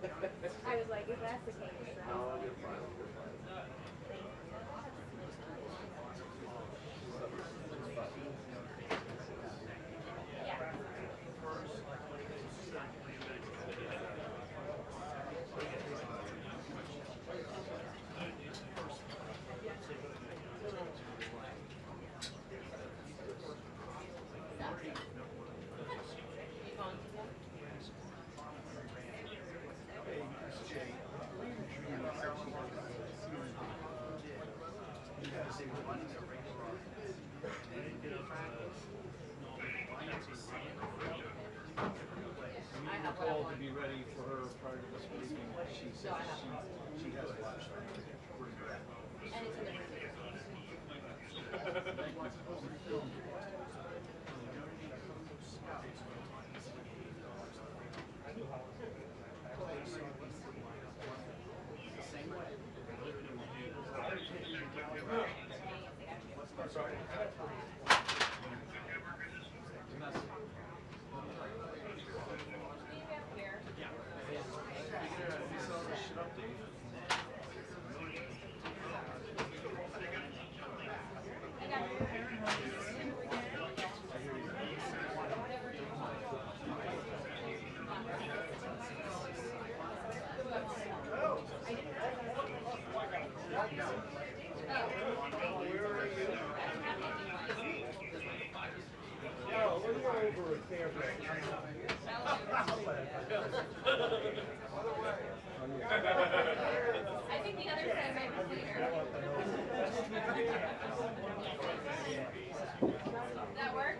I was like, if that's the case, then No, you're fine. You're fine. Nicole to be ready for her prior to this meeting. She says she has a flashlight. and it's in the I think the other side might be cleaner. That work?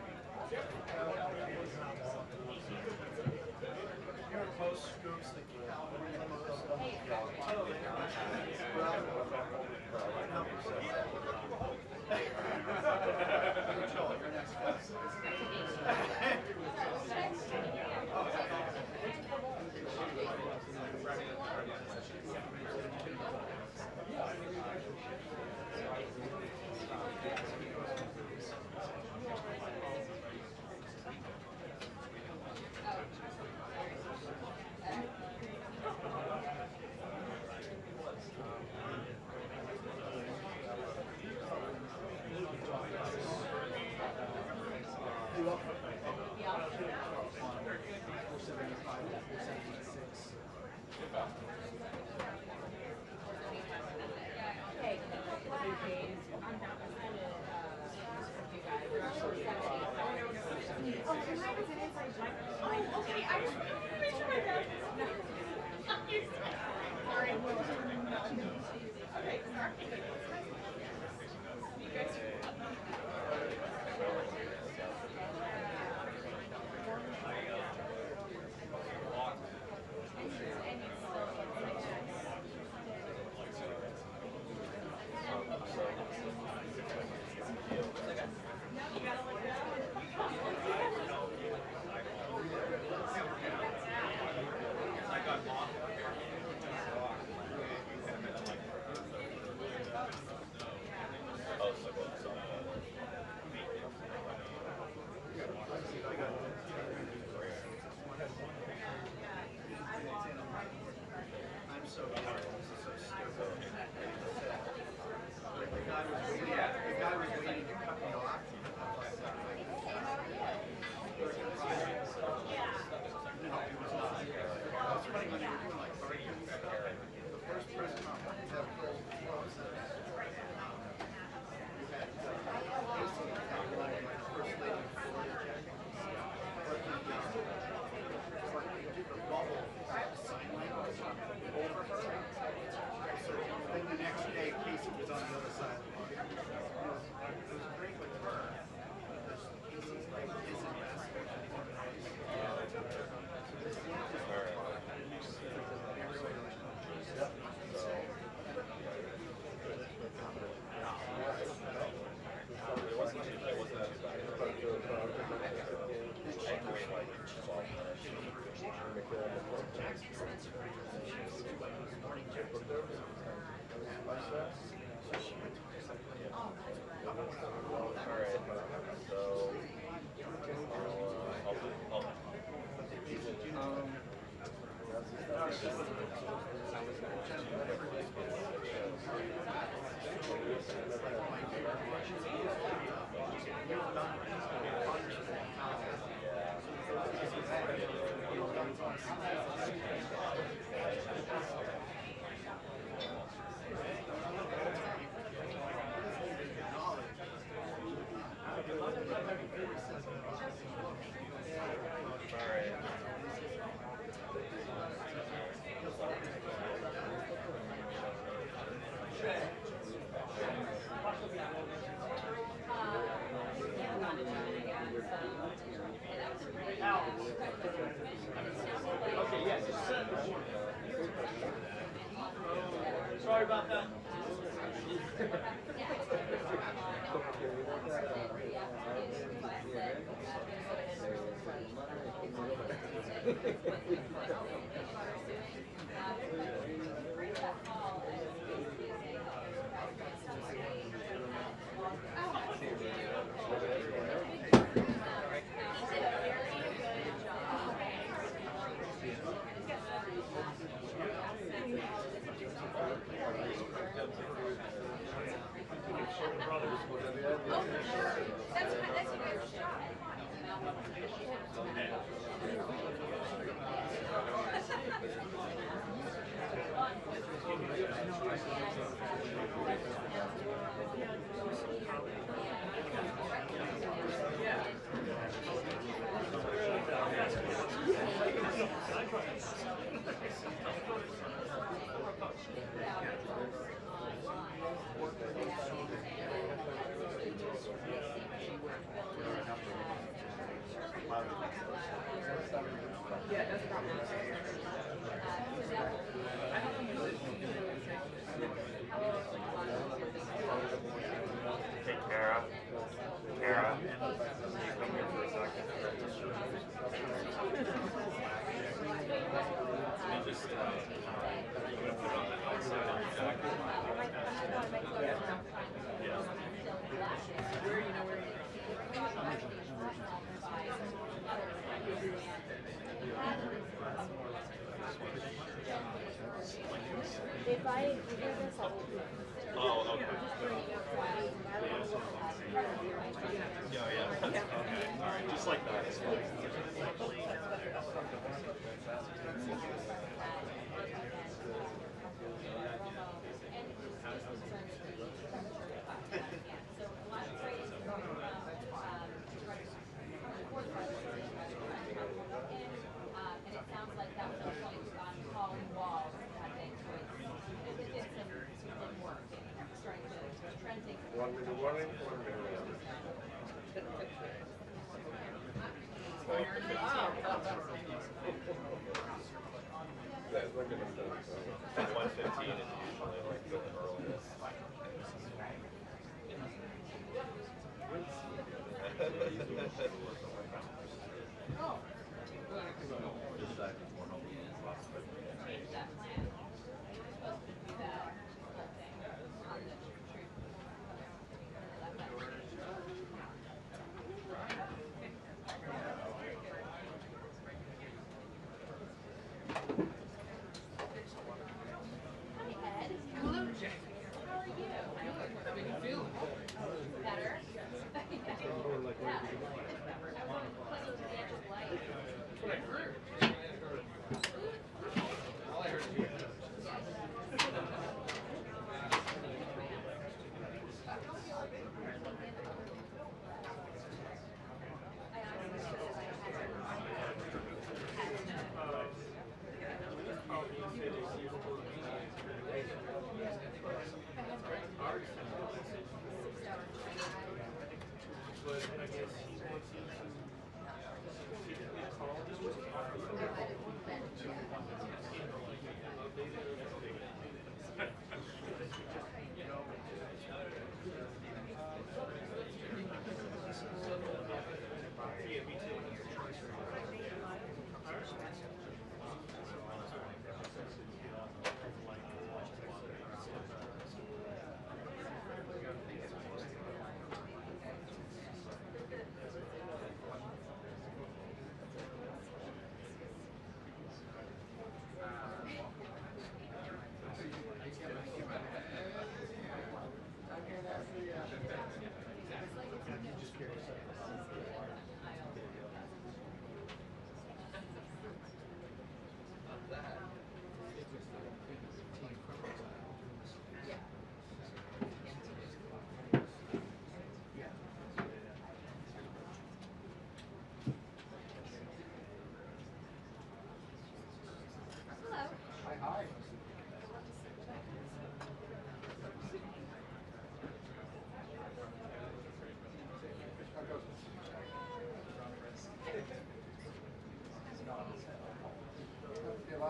Sorry about that. Hey, Kara. Kara, can you come here for a second? Let me just, I'm going to put it on the outside of your jacket. Yeah. If I hear this, I will do it. Oh, okay. Yeah, yeah. Okay, all right. Just like that. It's fine. One minute warning, 1 minute warning. That's not gonna stop, so. 1:15 is usually like the earliest.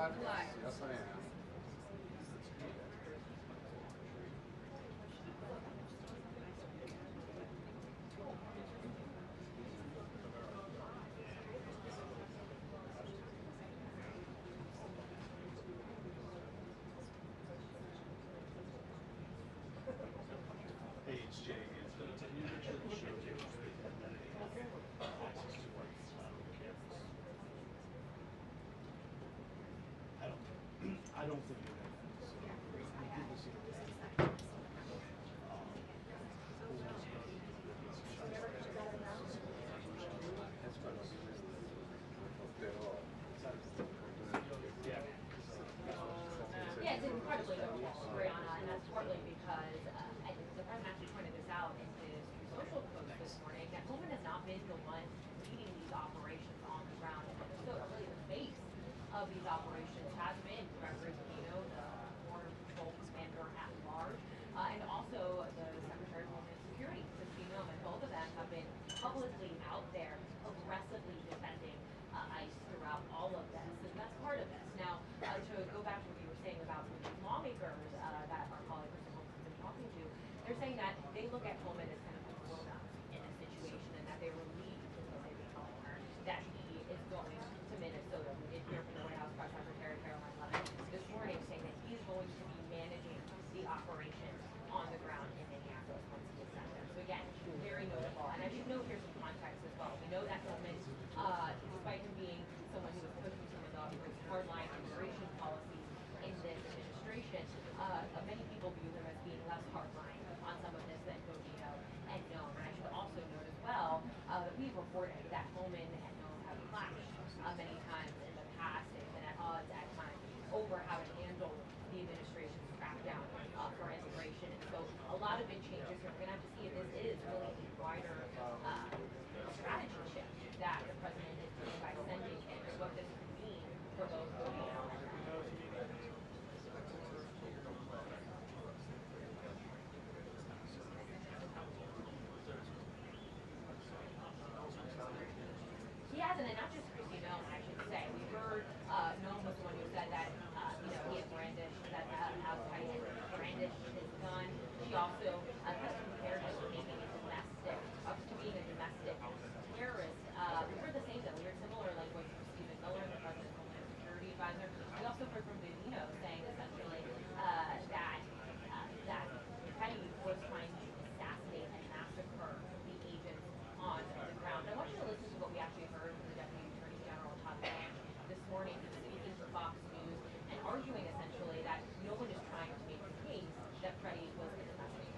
Yes, I am. Page J is the I don't think you're gonna. So, we did this in Yeah, it's incredibly notable, Brianna, and that's partly because, and the president actually pointed this out in his social post this morning, that Pullman has not been the one leading these operations on the ground in Minnesota. Really, the face of these operations has been Gregory Aquino, the Border Patrol Commander at large, and also the Secretary of Homeland Security, Suscríbete, and both of them have been publicly out there aggressively defending ICE throughout all of this, and that's part of this. Now, to go back to what you were saying about the lawmakers that our colleague Kristen Holmes has been talking to, they're saying that they look at Pullman as kind of a grown-up in this situation, and that they were relieved until they told her that he is going to Minnesota. We did hear from the White House Press Secretary Karoline Leavitt this morning saying that he's going to be managing the operation on the ground in Minneapolis once he gets sent there. So again, very notable. And I should note here's some context as well. We know that Pullman, despite him being someone who was pushing some of the hardline immigration policies in this administration, many people view him as being less hardline on some of this than Godino and Nome. And I should also note as well that we've reported that Pullman and Nome have clashed many times in the past. They've been at odds at times over how to handle the administration's crackdown for immigration. And so a lot of big changes here. We're going to have to see if this is really a wider strategy shift that the president is doing by sending him, and what this could mean for both Godino and he hasn't, and not just Christy Nome, I should say. We heard Nome was the one who said that he had brandished, that Al-Qaeda had brandished his gun. She also has compared him to making a domestic, to being a domestic terrorist. We heard the same though. We heard similar language from Stephen Miller, the President's Homeland Security Advisor. We also heard from Godino saying essentially that Petty was trying to assassinate and massacre the agents on the ground. I want you to listen to what we actually heard from the Deputy Attorney General Todd Blanche this morning. He was speaking for Fox News and arguing essentially that no one is trying to make the case that Freddie was an assassinator.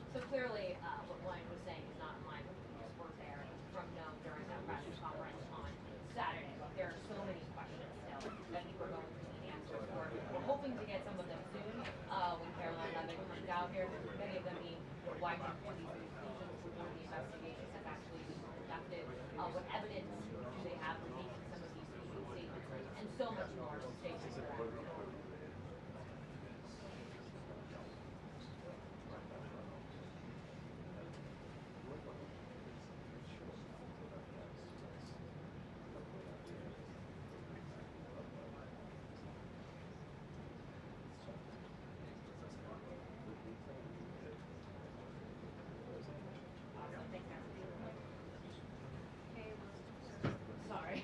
So clearly, what Blanche was saying is not in line with the news were there from Nome during that press conference on Saturday. There are so many questions still that people are going to need answers for. We're hoping to get some of them soon when Karoline Leavitt comes out here. Many of them being why do these conclusions before the investigation has actually been conducted? What evidence do they have for making some of these statements? And so much more. Stay tuned for that. Sorry.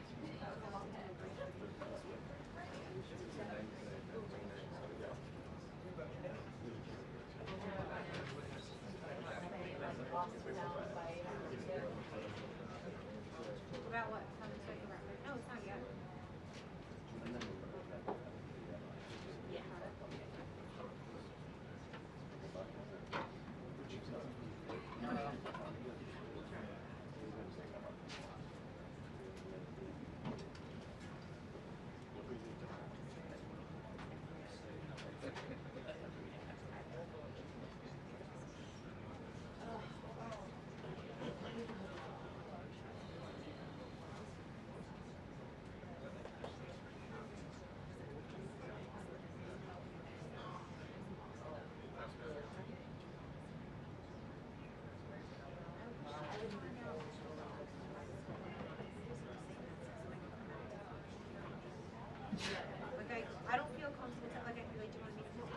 Like I don't feel comfortable. Like I feel like, do you want to meet? No,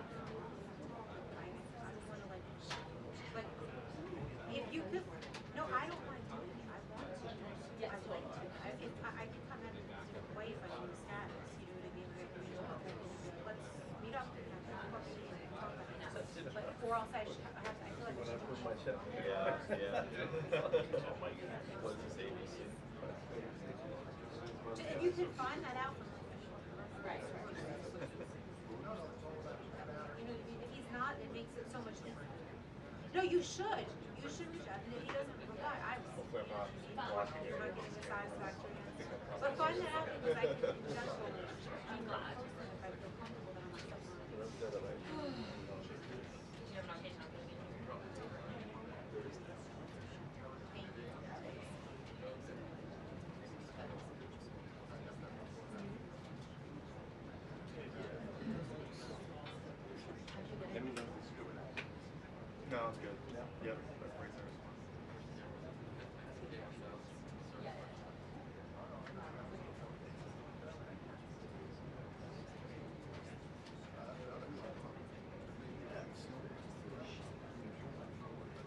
I don't want to like. If you could, no, I don't mind doing it. I want to. I'd like to. I could come at it in a different way if I knew status. You know what I mean? Like, you know, okay, let's meet up and have a coffee and talk about it. But or else I feel like I should do my show. Yeah, yeah. Oh my God. What's this ABC? If you can find that out. Right. You know, if he's not, it makes it so much different. No, you should. You should reach out. And if he doesn't reply, I will. Hopefully I'm not And you're not getting a satisfactory answer. But find that out because I can, in general, I'm not person if I feel comfortable that I'm not stepping on it. Do you have an occasion on being here? Thank you. Let me know if it's good. No, it's good. Yep. That's right there.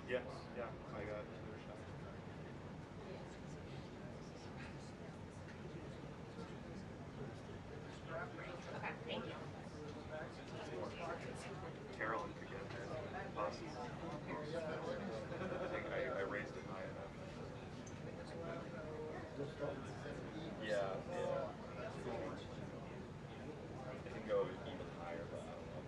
Yes, yeah, I got another shot. Okay, thank you. Karoline could get there. Buses. I think I raised it high enough. Yeah, yeah. I can go even higher, but I don't know.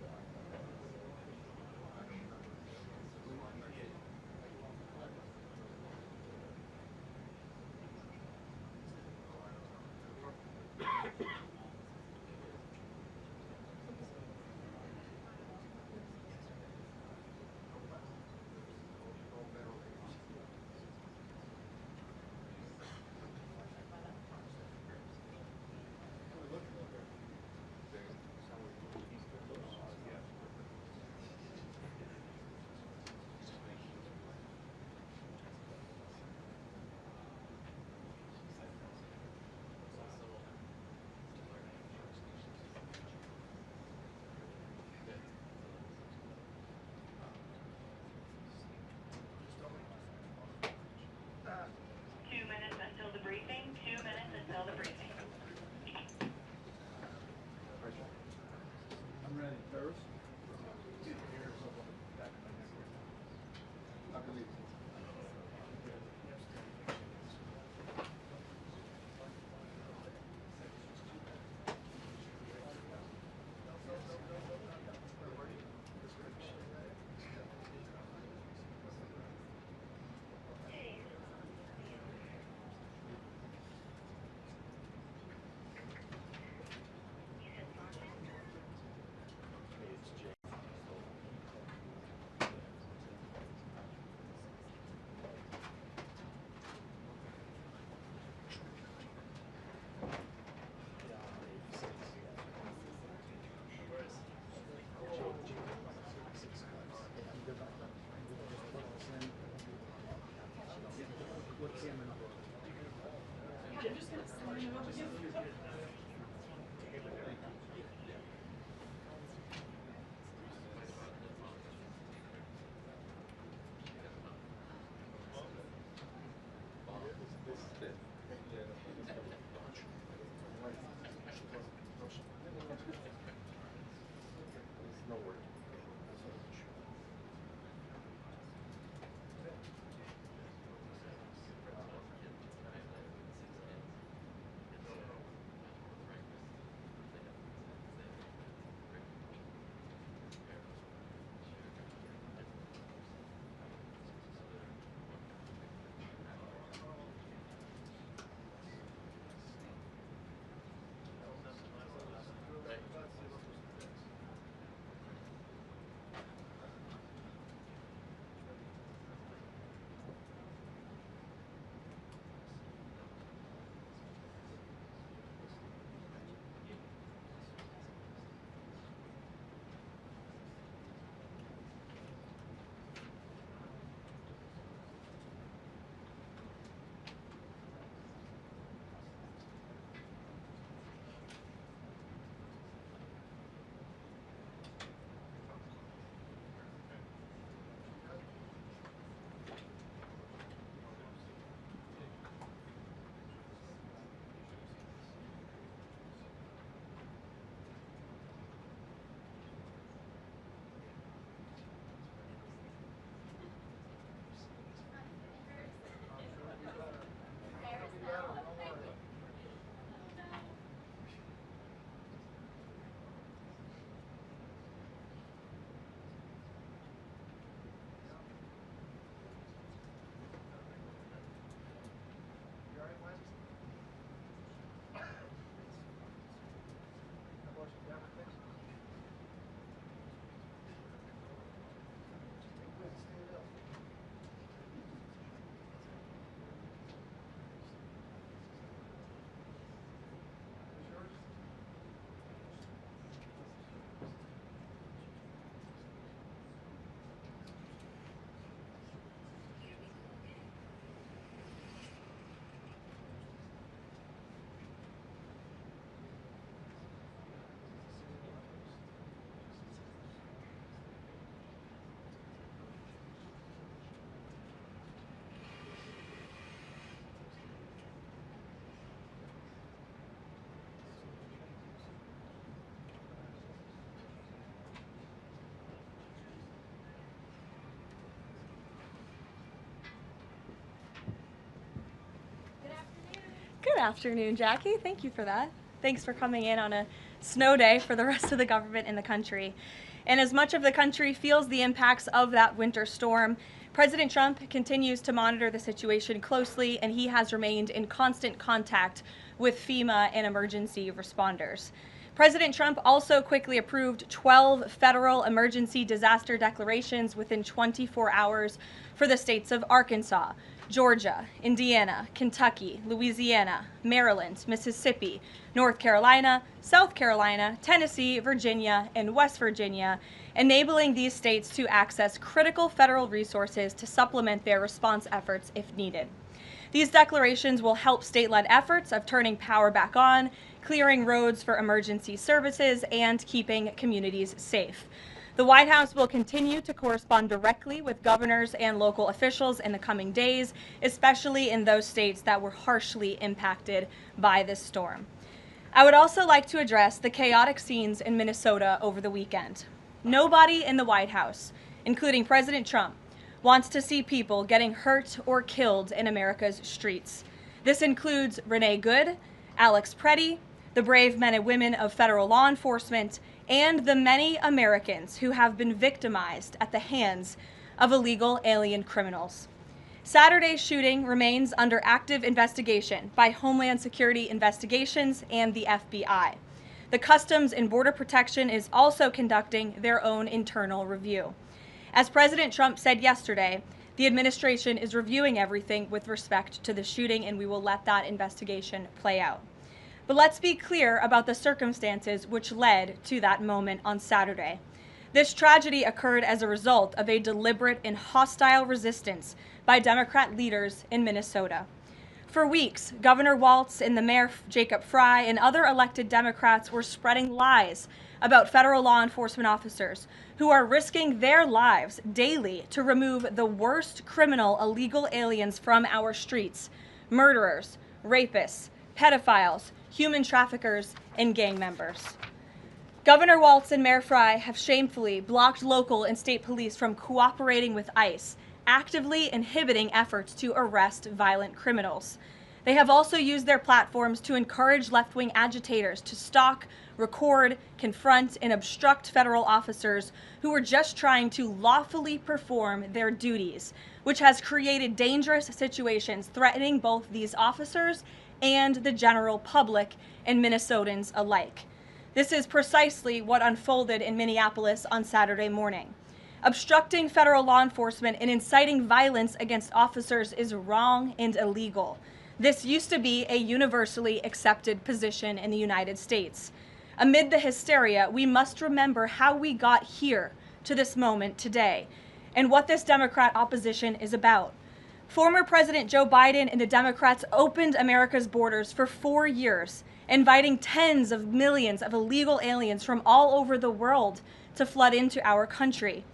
afternoon, Jackie. Thank you for that. Thanks for coming in on a snow day for the rest of the government in the country. And as much of the country feels the impacts of that winter storm, President Trump continues to monitor the situation closely, and he has remained in constant contact with FEMA and emergency responders. President Trump also quickly approved 12 federal emergency disaster declarations within 24 hours for the states of Arkansas, Georgia, Indiana, Kentucky, Louisiana, Maryland, Mississippi, North Carolina, South Carolina, Tennessee, Virginia, and West Virginia, enabling these states to access critical federal resources to supplement their response efforts if needed. These declarations will help state-led efforts of turning power back on, clearing roads for emergency services, and keeping communities safe. The White House will continue to correspond directly with governors and local officials in the coming days, especially in those states that were harshly impacted by this storm. I would also like to address the chaotic scenes in Minnesota over the weekend. Nobody in the White House, including President Trump, wants to see people getting hurt or killed in America's streets. This includes Renee Good, Alex Preddy, the brave men and women of federal law enforcement, and the many Americans who have been victimized at the hands of illegal alien criminals. Saturday's shooting remains under active investigation by Homeland Security Investigations and the FBI. The Customs and Border Protection is also conducting their own internal review. As President Trump said yesterday, the administration is reviewing everything with respect to the shooting, and we will let that investigation play out. But let's be clear about the circumstances which led to that moment on Saturday. This tragedy occurred as a result of a deliberate and hostile resistance by Democrat leaders in Minnesota. For weeks, Governor Walz and the Mayor Jacob Fry and other elected Democrats were spreading lies about federal law enforcement officers who are risking their lives daily to remove the worst criminal illegal aliens from our streets: murderers, rapists, pedophiles, human traffickers, and gang members. Governor Walz and Mayor Fry have shamefully blocked local and state police from cooperating with ICE, actively inhibiting efforts to arrest violent criminals. They have also used their platforms to encourage left-wing agitators to stalk, record, confront, and obstruct federal officers who are just trying to lawfully perform their duties, which has created dangerous situations threatening both these officers and the general public and Minnesotans alike. This is precisely what unfolded in Minneapolis on Saturday morning. Obstructing federal law enforcement and inciting violence against officers is wrong and illegal. This used to be a universally accepted position in the United States. Amid the hysteria, we must remember how we got here to this moment today and what this Democrat opposition is about. Former President Joe Biden and the Democrats opened America's borders for 4 years, inviting tens of millions of illegal aliens from all over the world to flood into our country.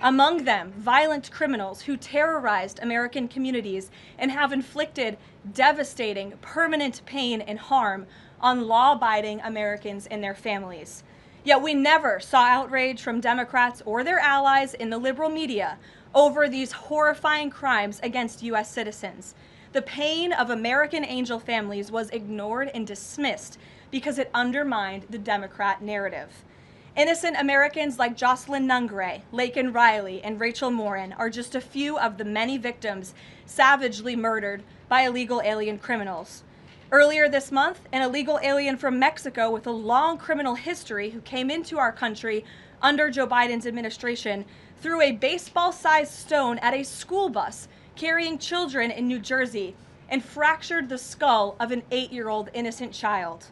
Among them, violent criminals who terrorized American communities and have inflicted devastating, permanent pain and harm on law-abiding Americans and their families. Yet we never saw outrage from Democrats or their allies in the liberal media over these horrifying crimes against U.S. citizens. The pain of American angel families was ignored and dismissed because it undermined the Democrat narrative. Innocent Americans like Jocelyn Nungray, Laken Riley, and Rachel Morin are just a few of the many victims savagely murdered by illegal alien criminals. Earlier this month, an illegal alien from Mexico with a long criminal history who came into our country under Joe Biden's administration threw a baseball-sized stone at a school bus carrying children in New Jersey and fractured the skull of an 8-year-old innocent child.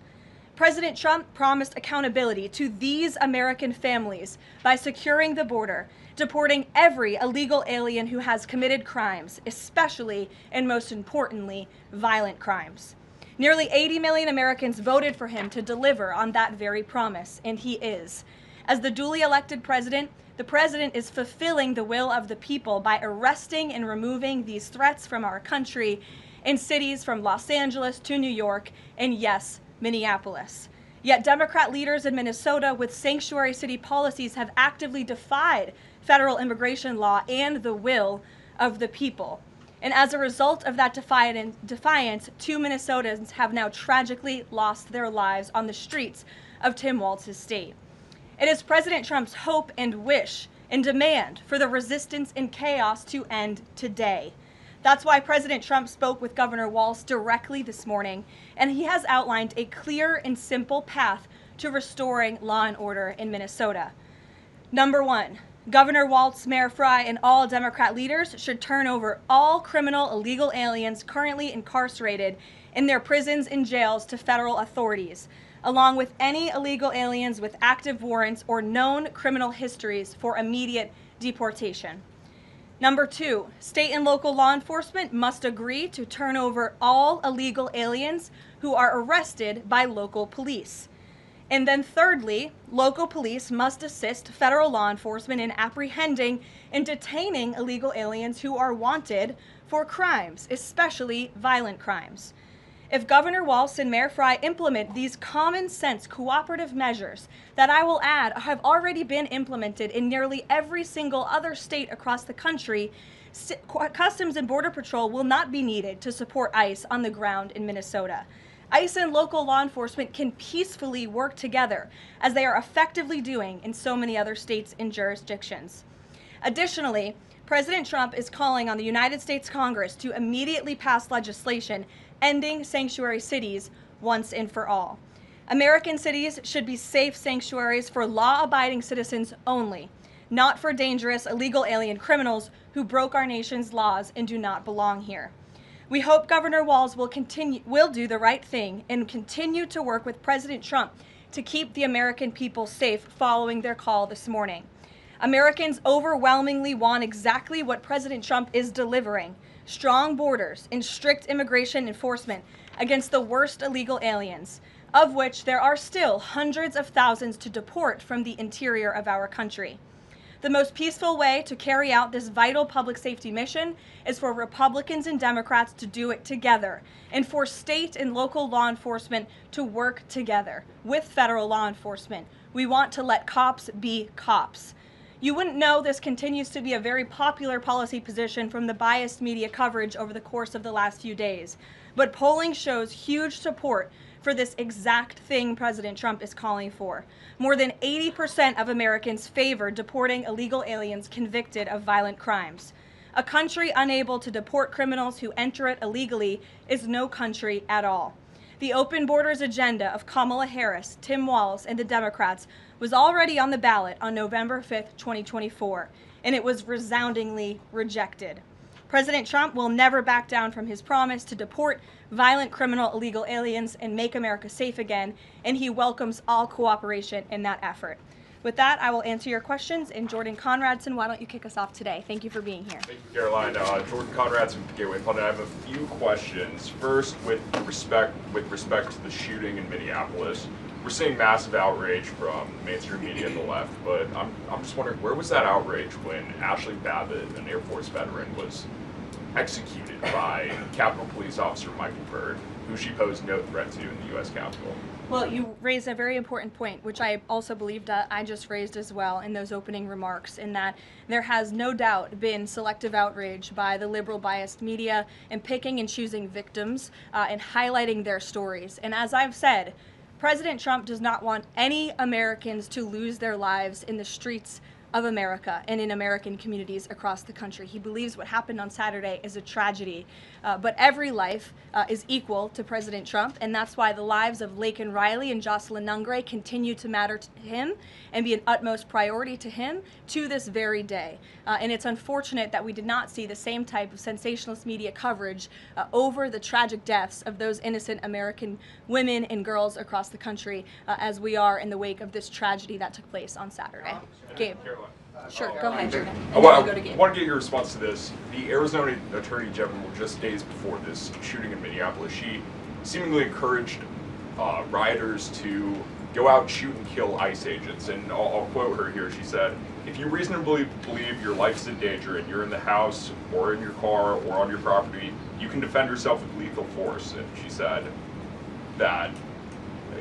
President Trump promised accountability to these American families by securing the border, deporting every illegal alien who has committed crimes, especially and most importantly, violent crimes. Nearly 80 million Americans voted for him to deliver on that very promise, and he is. As the duly elected president, the president is fulfilling the will of the people by arresting and removing these threats from our country in cities from Los Angeles to New York and, yes, Minneapolis. Yet Democrat leaders in Minnesota with sanctuary city policies have actively defied federal immigration law and the will of the people. And as a result of that defiance, 2 Minnesotans have now tragically lost their lives on the streets of Tim Walz's state. It is President Trump's hope and wish and demand for the resistance and chaos to end today. That's why President Trump spoke with Governor Walz directly this morning, and he has outlined a clear and simple path to restoring law and order in Minnesota. Number 1, Governor Walz, Mayor Frey, and all Democrat leaders should turn over all criminal illegal aliens currently incarcerated in their prisons and jails to federal authorities, along with any illegal aliens with active warrants or known criminal histories for immediate deportation. Number 2, state and local law enforcement must agree to turn over all illegal aliens who are arrested by local police. And then thirdly, local police must assist federal law enforcement in apprehending and detaining illegal aliens who are wanted for crimes, especially violent crimes. If Governor Walz and Mayor Frey implement these common sense cooperative measures that I will add have already been implemented in nearly every single other state across the country, Customs and Border Patrol will not be needed to support ICE on the ground in Minnesota. ICE and local law enforcement can peacefully work together, as they are effectively doing in so many other states and jurisdictions. Additionally, President Trump is calling on the United States Congress to immediately pass legislation ending sanctuary cities once and for all. American cities should be safe sanctuaries for law-abiding citizens only, not for dangerous illegal alien criminals who broke our nation's laws and do not belong here. We hope Governor Walz will do the right thing and continue to work with President Trump to keep the American people safe following their call this morning. Americans overwhelmingly want exactly what President Trump is delivering: strong borders and strict immigration enforcement against the worst illegal aliens, of which there are still hundreds of thousands to deport from the interior of our country. The most peaceful way to carry out this vital public safety mission is for Republicans and Democrats to do it together, and for state and local law enforcement to work together with federal law enforcement. We want to let cops be cops. You wouldn't know this continues to be a very popular policy position from the biased media coverage over the course of the last few days, but polling shows huge support for this exact thing President Trump is calling for. More than 80% of Americans favor deporting illegal aliens convicted of violent crimes. A country unable to deport criminals who enter it illegally is no country at all. The open borders agenda of Kamala Harris, Tim Walz, and the Democrats was already on the ballot on November 5th, 2024, and it was resoundingly rejected. President Trump will never back down from his promise to deport violent criminal illegal aliens and make America safe again, and he welcomes all cooperation in that effort. With that, I will answer your questions. And Jordan Conradson, why don't you kick us off today? Thank you for being here. Thank you, Karoline. Jordan Conradson with Gateway Pundit. I have a few questions. First, with respect to the shooting in Minneapolis, we're seeing massive outrage from mainstream media and the left, but I'm just wondering, where was that outrage when Ashley Babbitt, an Air Force veteran, was executed by Capitol Police Officer Michael Byrd, who she posed no threat to in the U.S. Capitol? Well, you raised a very important point, which I also believed I just raised as well in those opening remarks, in that there has no doubt been selective outrage by the liberal biased media in picking and choosing victims and highlighting their stories. And as I've said, President Trump does not want any Americans to lose their lives in the streets of America and in American communities across the country. He believes what happened on Saturday is a tragedy, but every life is equal to President Trump, and that's why the lives of Laken Riley and Jocelyn Nungray continue to matter to him and be an utmost priority to him to this very day. And it's unfortunate that we did not see the same type of sensationalist media coverage over the tragic deaths of those innocent American women and girls across the country as we are in the wake of this tragedy that took place on Saturday. Gabe. Sure, go ahead, Jordan. I want to get your response to this. The Arizona Attorney General, just days before this shooting in Minneapolis, she seemingly encouraged rioters to go out and shoot and kill ICE agents. And I'll quote her here. She said, "If you reasonably believe your life's in danger and you're in the house or in your car or on your property, you can defend yourself with lethal force." And she said that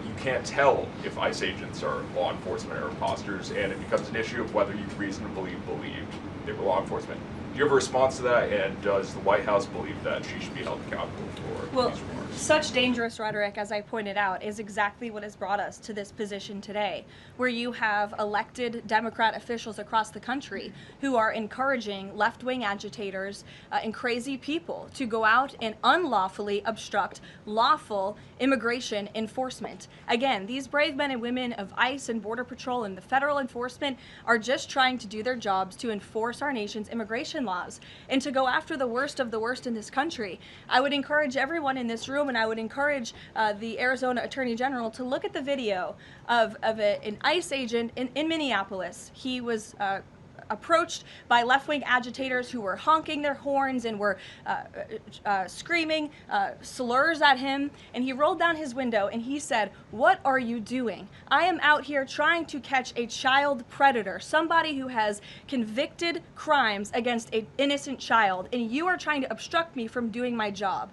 you can't tell if ICE agents are law enforcement or imposters, and it becomes an issue of whether you reasonably believed they were law enforcement. Do you have a response to that, and does the White House believe that she should be held accountable for these remarks? Such dangerous rhetoric, as I pointed out, is exactly what has brought us to this position today, where you have elected Democrat officials across the country who are encouraging left-wing agitators and crazy people to go out and unlawfully obstruct lawful immigration enforcement. Again, these brave men and women of ICE and Border Patrol and the federal enforcement are just trying to do their jobs to enforce our nation's immigration laws and to go after the worst of the worst in this country. I would encourage everyone in this room, and I would encourage the Arizona Attorney General to look at the video of an ICE agent in Minneapolis. He was approached by left-wing agitators who were honking their horns and were screaming slurs at him, and he rolled down his window and he said, "What are you doing? I am out here trying to catch a child predator, somebody who has convicted crimes against an innocent child, and you are trying to obstruct me from doing my job."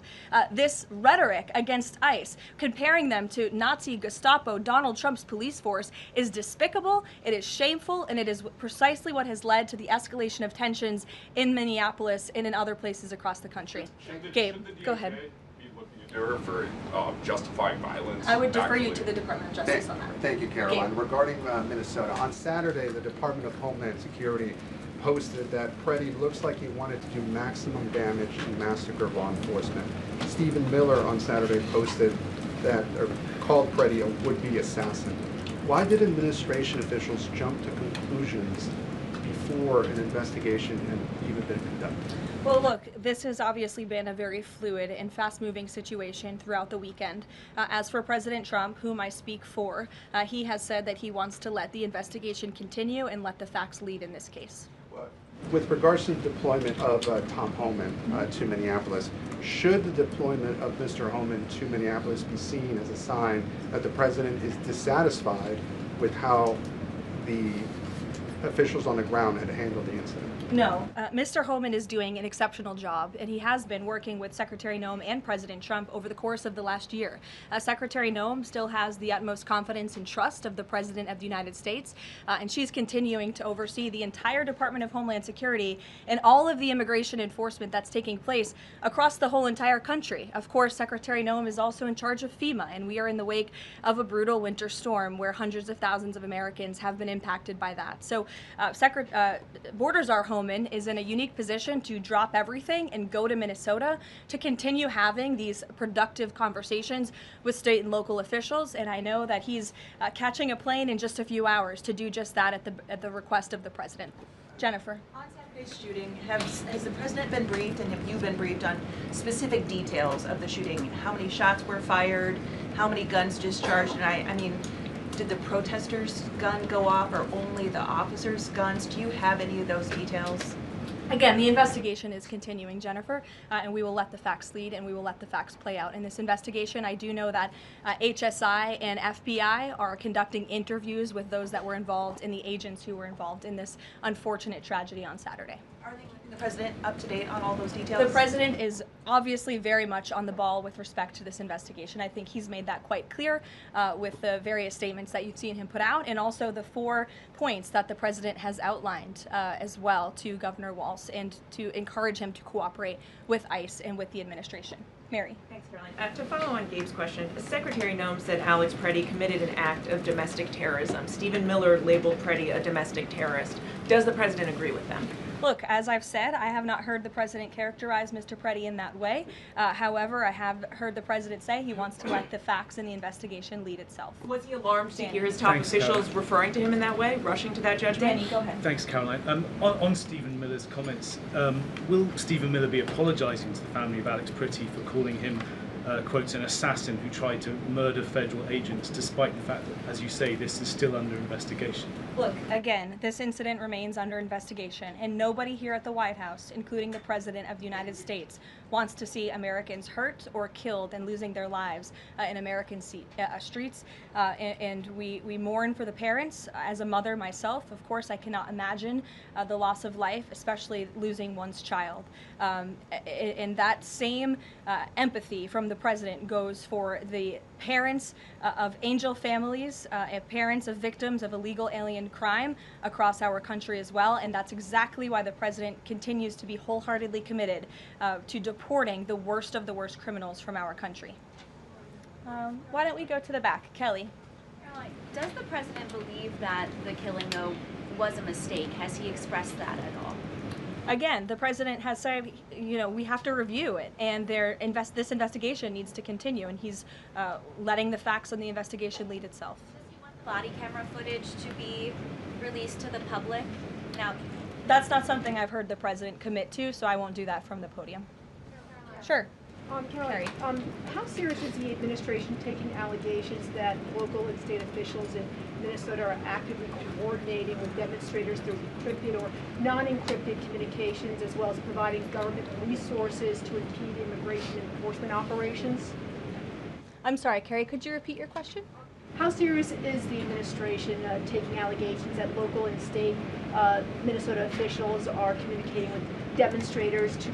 This rhetoric against ICE, comparing them to Nazi Gestapo, Donald Trump's police force, is despicable, it is shameful, and it is precisely what has led to the escalation of tensions in Minneapolis and in other places across the country. Gabe, go ahead. Be looking into her for justifying violence? I would defer you to the Department of Justice on that. Thank you, Caroline. Gabe. Regarding Minnesota, on Saturday, the Department of Homeland Security posted that Preddy looks like he wanted to do maximum damage and massacre law enforcement. Stephen Miller on Saturday posted that, or called Preddy a would-be assassin. Why did administration officials jump to conclusions before an investigation had even been conducted? Well, look, this has obviously been a very fluid and fast-moving situation throughout the weekend. As for President Trump, whom I speak for, he has said that he wants to let the investigation continue and let the facts lead in this case. With regards to the deployment of Tom Homan to Minneapolis, should the deployment of Mr. Homan to Minneapolis be seen as a sign that the president is dissatisfied with how the officials on the ground had handled the incident? No, Mr. Homan is doing an exceptional job, and he has been working with Secretary Noem and President Trump over the course of the last year. Secretary Noem still has the utmost confidence and trust of the President of the United States, and she's continuing to oversee the entire Department of Homeland Security and all of the immigration enforcement that's taking place across the whole entire country. Of course, Secretary Noem is also in charge of FEMA, and we are in the wake of a brutal winter storm where hundreds of thousands of Americans have been impacted by that. So Borders Are Homan is in a unique position to drop everything and go to Minnesota to continue having these productive conversations with state and local officials, and I know that he's catching a plane in just a few hours to do just that at the request of the president. Jennifer. On Saturday's shooting, has the president been briefed, and have you been briefed on specific details of the shooting? How many shots were fired? How many guns discharged? And I mean, did the protesters' gun go off, or only the officers' guns? Do you have any of those details? Again, the investigation is continuing, Jennifer, and we will let the facts lead, and we will let the facts play out in this investigation. I do know that HSI and FBI are conducting interviews with those that were involved and the agents who were involved in this unfortunate tragedy on Saturday. Are they keeping the president up to date on all those details? The president is obviously very much on the ball with respect to this investigation. I think he's made that quite clear with the various statements that you've seen him put out, and also the 4 points that the president has outlined as well to Governor Walz, and to encourage him to cooperate with ICE and with the administration. Mary. Thanks, Caroline. To follow on Gabe's question, Secretary Noem said Alex Preddy committed an act of domestic terrorism. Stephen Miller labeled Preddy a domestic terrorist. Does the president agree with them? Look, as I've said, I have not heard the president characterize Mr. Preddy in that way. However, I have heard the president say he wants to let the facts in the investigation lead itself. Was he alarmed to hear his top officials referring to him in that way, rushing to that judgment? Danny, go ahead. Thanks, Caroline. On Stephen Miller's comments, will Stephen Miller be apologising to the family of Alex Preddy for calling him, quotes, an assassin who tried to murder federal agents, despite the fact that, as you say, this is still under investigation? Look, again, this incident remains under investigation, and nobody here at the White House, including the President of the United States, wants to see Americans hurt or killed and losing their lives in American streets. And we mourn for the parents. As a mother myself, of course, I cannot imagine the loss of life, especially losing one's child. And that same empathy from the President goes for the parents of angel families, parents of victims of illegal alien crime across our country as well. And that's exactly why the president continues to be wholeheartedly committed to deporting the worst of the worst criminals from our country. Why don't we go to the back? Kelly. Does the president believe that the killing, though, was a mistake? Has he expressed that at all? Again, the president has said, you know, we have to review it, and this investigation needs to continue, and he's letting the facts on the investigation lead itself. Does he want the body camera footage to be released to the public? Now, that's not something I've heard the president commit to, so I won't do that from the podium. Sure. Carrie, how serious is the administration taking allegations that local and state officials in Minnesota are actively coordinating with demonstrators through encrypted or non-encrypted communications, as well as providing government resources to impede immigration enforcement operations? I'm sorry, Carrie, could you repeat your question? How serious is the administration taking allegations that local and state Minnesota officials are communicating with demonstrators to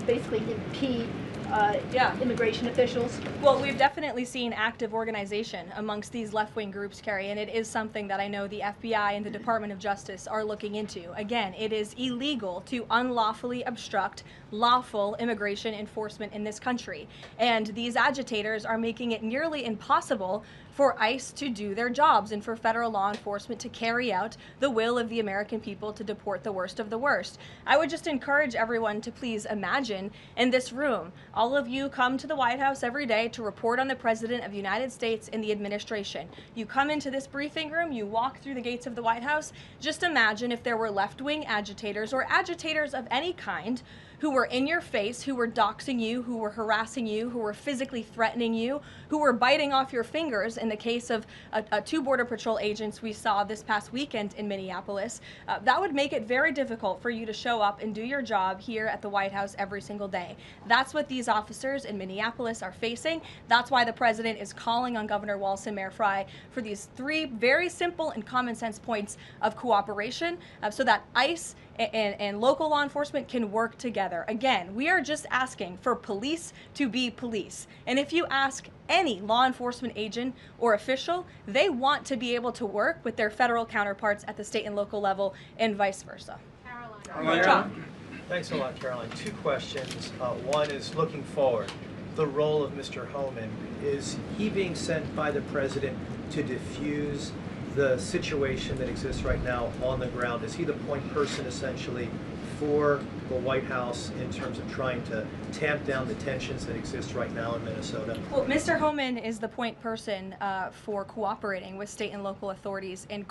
basically impede immigration officials? Well, we've definitely seen active organization amongst these left-wing groups, Carrie, and it is something that I know the FBI and the Department of Justice are looking into. Again, it is illegal to unlawfully obstruct lawful immigration enforcement in this country, and these agitators are making it nearly impossible for ICE to do their jobs and for federal law enforcement to carry out the will of the American people to deport the worst of the worst. I would just encourage everyone to please imagine in this room, all of you come to the White House every day to report on the President of the United States and the administration. You come into this briefing room, you walk through the gates of the White House. Just imagine if there were left-wing agitators or agitators of any kind who were in your face, who were doxing you, who were harassing you, who were physically threatening you, who were biting off your fingers in the case of two Border Patrol agents we saw this past weekend in Minneapolis. That would make it very difficult for you to show up and do your job here at the White House every single day. That's what these officers in Minneapolis are facing. That's why the president is calling on Governor Walz and Mayor Frey for these three very simple and common sense points of cooperation so that ICE and local law enforcement can work together. Again, we are just asking for police to be police. And if you ask any law enforcement agent or official, they want to be able to work with their federal counterparts at the state and local level and vice versa. Caroline. Thanks a lot, Caroline. Two questions. One is looking forward. The role of Mr. Homan. Is he being sent by the president to diffuse the situation that exists right now on the ground? Is he the point person essentially for the White House in terms of trying to tamp down the tensions that exist right now in Minnesota? Well, Mr. Homan is the point person for cooperating with state and local authorities and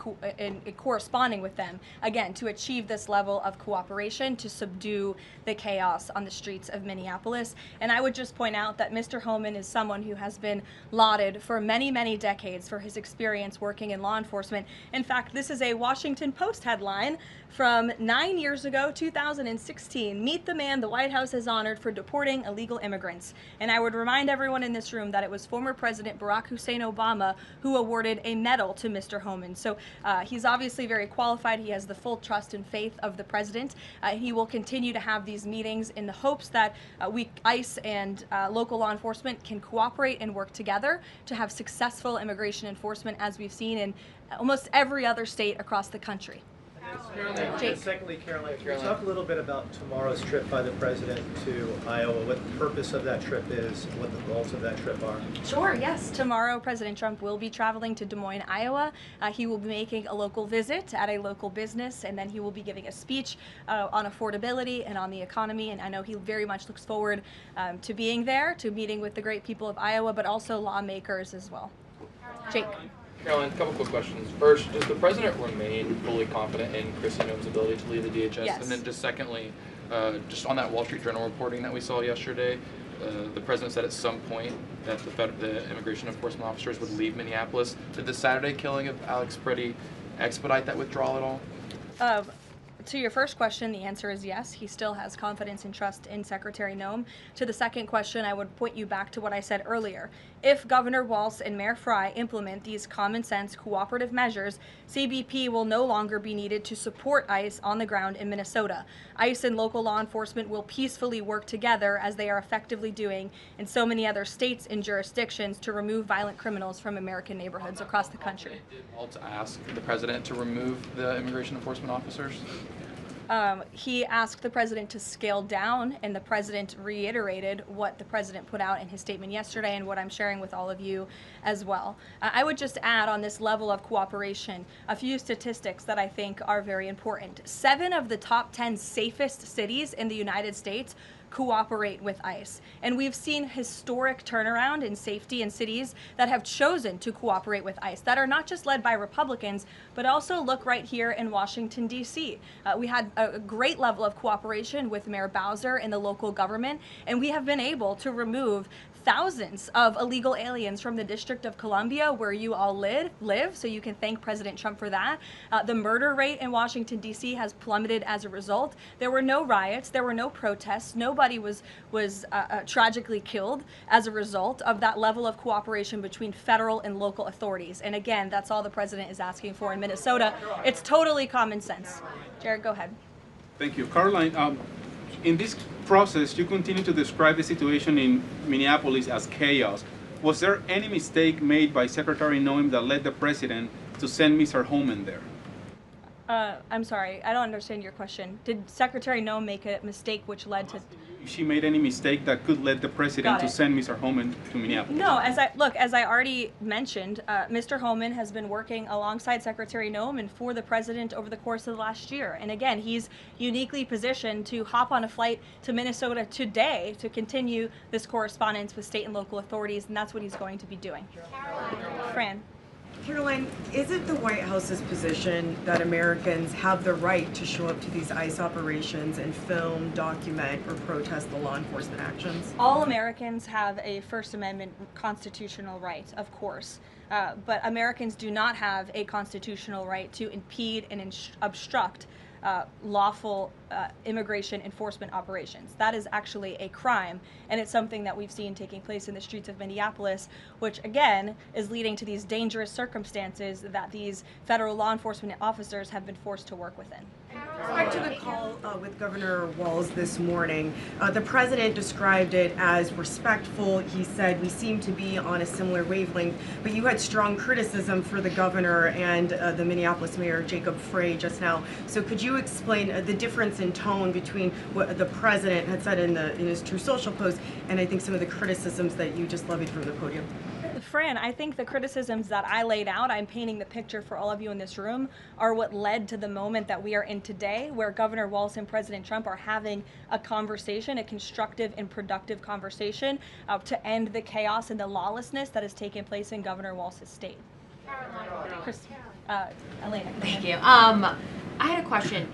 corresponding with them, again, to achieve this level of cooperation to subdue the chaos on the streets of Minneapolis. And I would just point out that Mr. Homan is someone who has been lauded for many, many decades for his experience working in law enforcement. In fact, this is a Washington Post headline from 9 years ago, 2016. Meet the man the White House has honored for deporting illegal immigrants. And I would remind everyone in this room that it was former President Barack Hussein Obama who awarded a medal to Mr. Homan. So he's obviously very qualified. He has the full trust and faith of the president. He will continue to have these meetings in the hopes that ICE and local law enforcement can cooperate and work together to have successful immigration enforcement, as we've seen in almost every other state across the country. And secondly, Caroline, can you talk a little bit about tomorrow's trip by the president to Iowa, what the purpose of that trip is, and what the goals of that trip are? Sure, yes. Tomorrow, President Trump will be traveling to Des Moines, Iowa. He will be making a local visit at a local business, and then he will be giving a speech on affordability and on the economy. And I know he very much looks forward to being there, to meeting with the great people of Iowa, but also lawmakers as well. Jake. Caroline, a couple quick questions. First, does the president remain fully confident in Kristi Noem's ability to lead the DHS? Yes. And then just secondly, just on that Wall Street Journal reporting that we saw yesterday, the president said at some point that the immigration enforcement officers would leave Minneapolis. Did the Saturday killing of Alex Pretty expedite that withdrawal at all? to your first question, the answer is yes. He still has confidence and trust in Secretary Noem. To the second question, I would point you back to what I said earlier. If Governor Walz and Mayor Frey implement these common sense cooperative measures, CBP will no longer be needed to support ICE on the ground in Minnesota. ICE and local law enforcement will peacefully work together, as they are effectively doing in so many other states and jurisdictions, to remove violent criminals from American neighborhoods across the country. Did Walz ask the president to remove the immigration enforcement officers? He asked the president to scale down, and the president reiterated what the president put out in his statement yesterday and what I'm sharing with all of you as well. I would just add on this level of cooperation a few statistics that I think are very important. 7 of the top 10 safest cities in the United States cooperate with ICE. And we've seen historic turnaround in safety in cities that have chosen to cooperate with ICE, that are not just led by Republicans, but also look right here in Washington, D.C. We had a great level of cooperation with Mayor Bowser and the local government, and we have been able to remove thousands of illegal aliens from the District of Columbia, where you all live, so you can thank President Trump for that. The murder rate in Washington, D.C. has plummeted as a result. There were no riots, there were no protests, nobody was tragically killed as a result of that level of cooperation between federal and local authorities. And again, that's all the president is asking for in Minnesota. It's totally common sense. Jared, go ahead. Thank you. Karoline, in this process, you continue to describe the situation in Minneapolis as chaos. Was there any mistake made by Secretary Noem that led the president to send Mr. Homan there? I'm sorry, I don't understand your question. Did Secretary Noem make a mistake which led to... If she made any mistake that could lead the president to send Mr. Homan to Minneapolis? No, as I already mentioned, Mr. Homan has been working alongside Secretary Noem and for the president over the course of the last year. And again, he's uniquely positioned to hop on a flight to Minnesota today to continue this correspondence with state and local authorities, and that's what he's going to be doing. Fran. Karoline, is it the White House's position that Americans have the right to show up to these ICE operations and film, document, or protest the law enforcement actions? All Americans have a First Amendment constitutional right, of course. But Americans do not have a constitutional right to impede and obstruct lawful immigration enforcement operations. That is actually a crime, and it's something that we've seen taking place in the streets of Minneapolis, which again is leading to these dangerous circumstances that these federal law enforcement officers have been forced to work within. Back to the call with Governor Walz this morning, the president described it as respectful. He said, we seem to be on a similar wavelength, but you had strong criticism for the governor and the Minneapolis mayor, Jacob Frey, just now. So could you explain the difference in tone between what the president had said in his True Social post and I think some of the criticisms that you just levied from the podium? Fran, I think the criticisms that I laid out, I'm painting the picture for all of you in this room, are what led to the moment that we are in today, where Governor Walz and President Trump are having a conversation, a constructive and productive conversation to end the chaos and the lawlessness that has taken place in Governor Walz's state. Elena. Thank you. I had a question.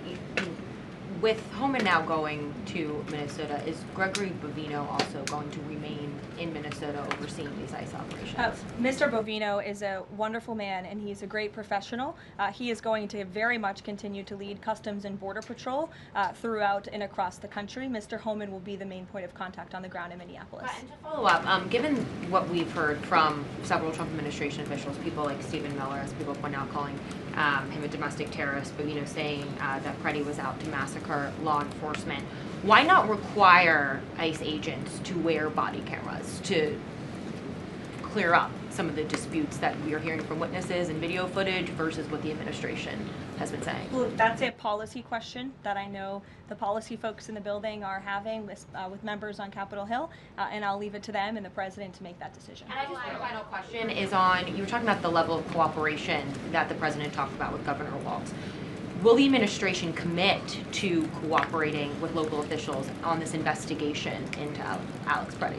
With Homan now going to Minnesota, is Gregory Bovino also going to remain in Minnesota overseeing these ICE operations? Mr. Bovino is a wonderful man, and he's a great professional. He is going to very much continue to lead Customs and Border Patrol throughout and across the country. Mr. Homan will be the main point of contact on the ground in Minneapolis. And to follow up, given what we've heard from several Trump administration officials, people like Stephen Miller, as people point out, calling him a domestic terrorist, Bovino saying that Preddy was out to massacre law enforcement. Why not require ICE agents to wear body cameras to clear up some of the disputes that we are hearing from witnesses and video footage versus what the administration has been saying? Well, that's a policy question that I know the policy folks in the building are having with members on Capitol Hill, and I'll leave it to them and the president to make that decision. And I just have a final question is on, you were talking about the level of cooperation that the president talked about with Governor Walz. Will the administration commit to cooperating with local officials on this investigation into Alex Preddy?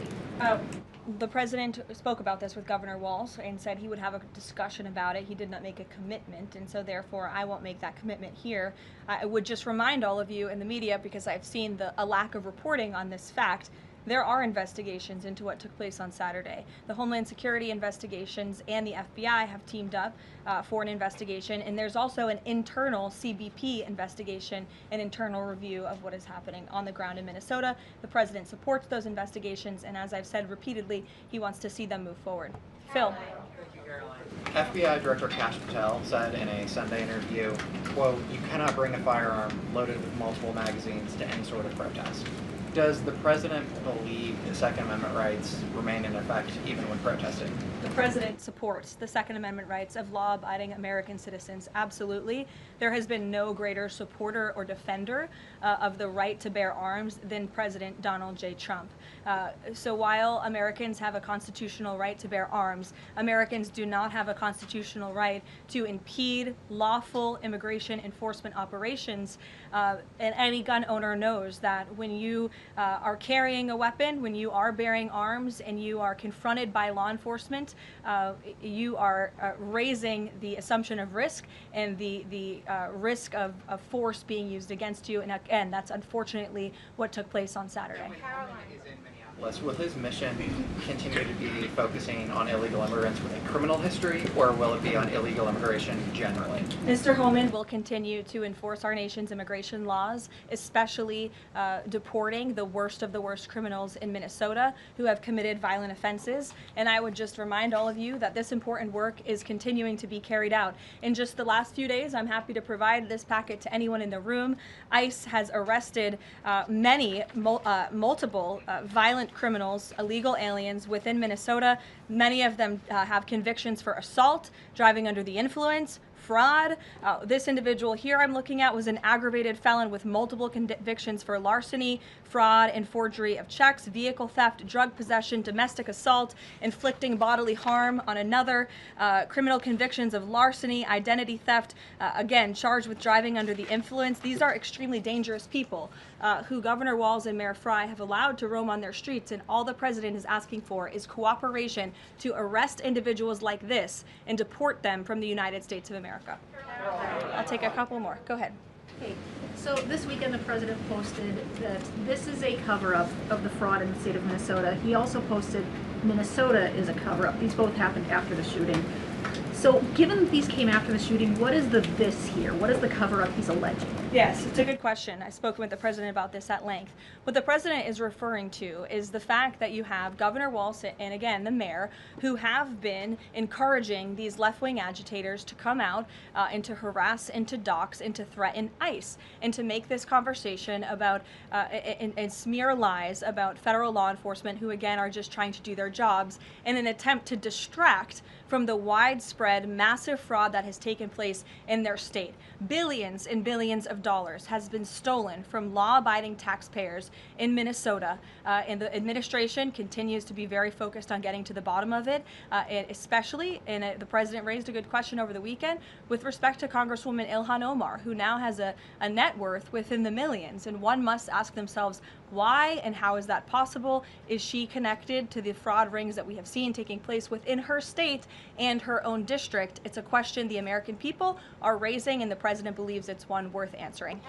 The president spoke about this with Governor Walz and said he would have a discussion about it. He did not make a commitment, and so therefore I won't make that commitment here. I would just remind all of you in the media, because I've seen a lack of reporting on this fact, there are investigations into what took place on Saturday. The Homeland Security investigations and the FBI have teamed up for an investigation, and there's also an internal CBP investigation, an internal review of what is happening on the ground in Minnesota. The president supports those investigations, and as I've said repeatedly, he wants to see them move forward. Phil. FBI Director Kash Patel said in a Sunday interview, quote, "You cannot bring a firearm loaded with multiple magazines to any sort of protest." Does the president believe the Second Amendment rights remain in effect even when protesting? The president supports the Second Amendment rights of law-abiding American citizens. Absolutely. There has been no greater supporter or defender of the right to bear arms than President Donald J. Trump. So while Americans have a constitutional right to bear arms, Americans do not have a constitutional right to impede lawful immigration enforcement operations. And any gun owner knows that when you are carrying a weapon, when you are bearing arms and you are confronted by law enforcement, you are raising the assumption of risk and the risk of force being used against you. And again, that's unfortunately what took place on Saturday. Will his mission continue to be focusing on illegal immigrants with a criminal history, or will it be on illegal immigration generally? Mr. Homan will continue to enforce our nation's immigration laws, especially deporting the worst of the worst criminals in Minnesota who have committed violent offenses. And I would just remind all of you that this important work is continuing to be carried out. In just the last few days, I'm happy to provide this packet to anyone in the room. ICE has arrested multiple violent criminals, illegal aliens within Minnesota. Many of them have convictions for assault, driving under the influence, fraud. This individual here I'm looking at was an aggravated felon with multiple convictions for larceny, fraud, and forgery of checks, vehicle theft, drug possession, domestic assault, inflicting bodily harm on another, criminal convictions of larceny, identity theft, again, charged with driving under the influence. These are extremely dangerous people who Governor Walz and Mayor Frey have allowed to roam on their streets, and all the president is asking for is cooperation to arrest individuals like this and deport them from the United States of America. I'll take a couple more. Go ahead. Okay, so this weekend the president posted that this is a cover-up of the fraud in the state of Minnesota. He also posted Minnesota is a cover-up. These both happened after the shooting. So given that these came after the shooting, what is the this here? What is the cover-up he's alleging? Yes, it's a good question. I've spoken with the president about this at length. What the president is referring to is the fact that you have Governor Walz and, again, the mayor, who have been encouraging these left-wing agitators to come out and to harass and to dox and to threaten ICE and to make this conversation about and smear lies about federal law enforcement who, again, are just trying to do their jobs in an attempt to distract from the widespread, massive fraud that has taken place in their state. Billions and billions of dollars has been stolen from law-abiding taxpayers in Minnesota, and the administration continues to be very focused on getting to the bottom of it, and especially, and the president raised a good question over the weekend, with respect to Congresswoman Ilhan Omar, who now has a net worth within the millions, and one must ask themselves, why and how is that possible? Is she connected to the fraud rings that we have seen taking place within her state and her own district? It's a question the American people are raising, and the president believes it's one worth answering.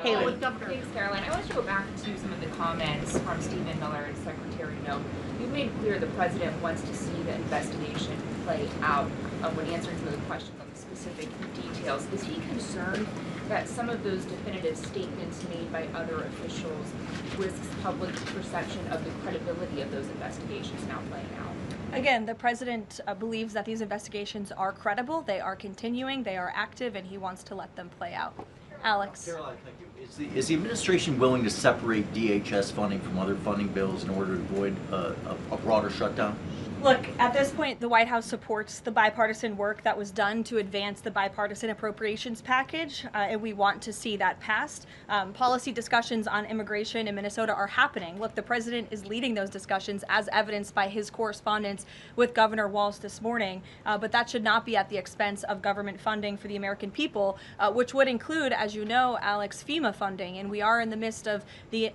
Haley. Thanks, Caroline. I want to go back to some of the comments from Stephen Miller and Secretary Noem. You've made clear the president wants to see the investigation play out when answering some of the questions on the specific details. Is he concerned that some of those definitive statements made by other officials risks public perception of the credibility of those investigations now playing out? Again, the president believes that these investigations are credible, they are continuing, they are active, and he wants to let them play out. Alex. Caroline, thank you. Is the administration willing to separate DHS funding from other funding bills in order to avoid a broader shutdown? Look, at this point, the White House supports the bipartisan work that was done to advance the bipartisan appropriations package, and we want to see that passed. Policy discussions on immigration in Minnesota are happening. Look, the president is leading those discussions, as evidenced by his correspondence with Governor Walz this morning, but that should not be at the expense of government funding for the American people, which would include, as you know, Alex, FEMA funding, and we are in the midst of the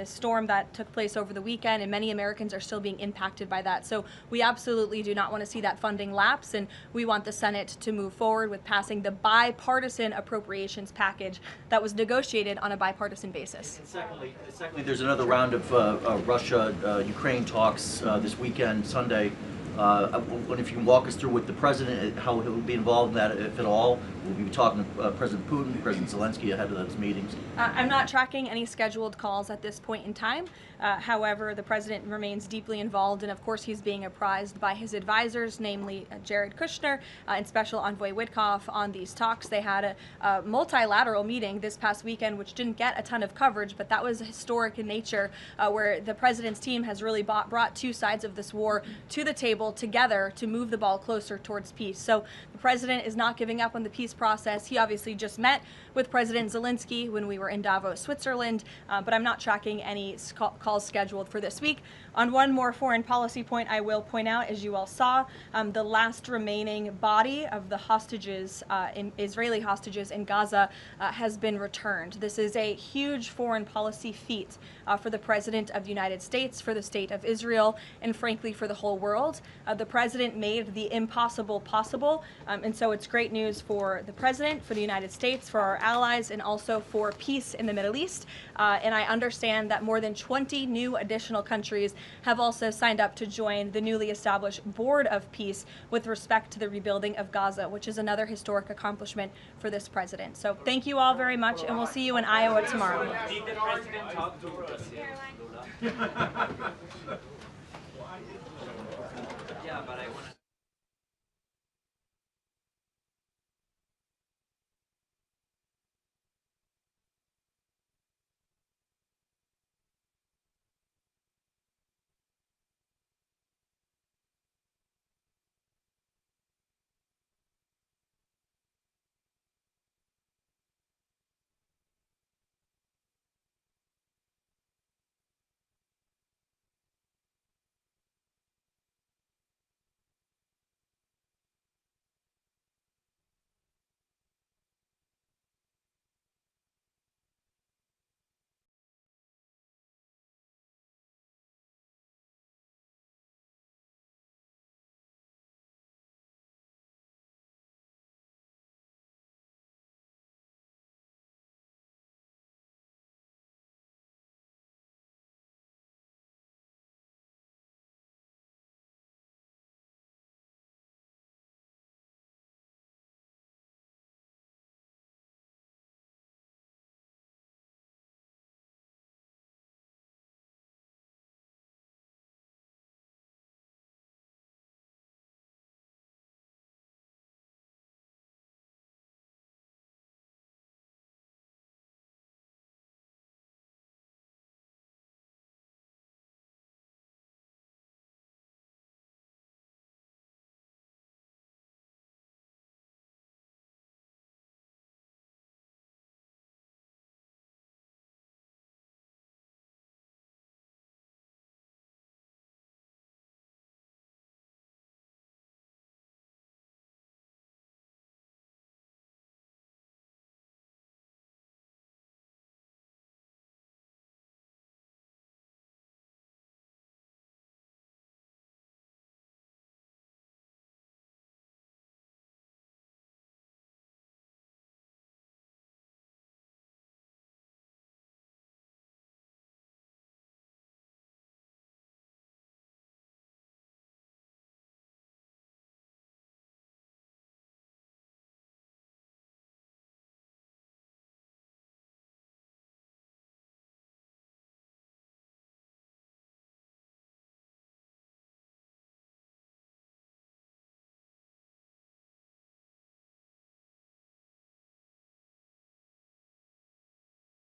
storm that took place over the weekend, and many Americans are still being impacted by that. So So we absolutely do not want to see that funding lapse, and we want the Senate to move forward with passing the bipartisan appropriations package that was negotiated on a bipartisan basis. And secondly, there's another round of Russia-Ukraine talks this weekend, Sunday. I wonder if you can walk us through with the president, how he'll be involved in that, if at all. We'll be talking to President Putin, President Zelensky ahead of those meetings. I'm not tracking any scheduled calls at this point in time. However, the president remains deeply involved, and of course he's being apprised by his advisors, namely Jared Kushner and Special Envoy Witkoff, on these talks. They had a multilateral meeting this past weekend, which didn't get a ton of coverage, but that was historic in nature, where the president's team has really brought two sides of this war to the table together to move the ball closer towards peace. So the president is not giving up on the peace process. He obviously just met with President Zelensky when we were in Davos, Switzerland, but I'm not tracking any calls scheduled for this week. On one more foreign policy point, I will point out, as you all saw, the last remaining body of the hostages, Israeli hostages in Gaza, has been returned. This is a huge foreign policy feat for the President of the United States, for the State of Israel, and frankly for the whole world. The President made the impossible possible, and so it's great news for the President, for the United States, for our allies, and also for peace in the Middle East. And I understand that more than 20 new additional countries have also signed up to join the newly established Board of Peace with respect to the rebuilding of Gaza, which is another historic accomplishment for this president. So thank you all very much, and we'll see you in Iowa tomorrow. Did the president talk to us?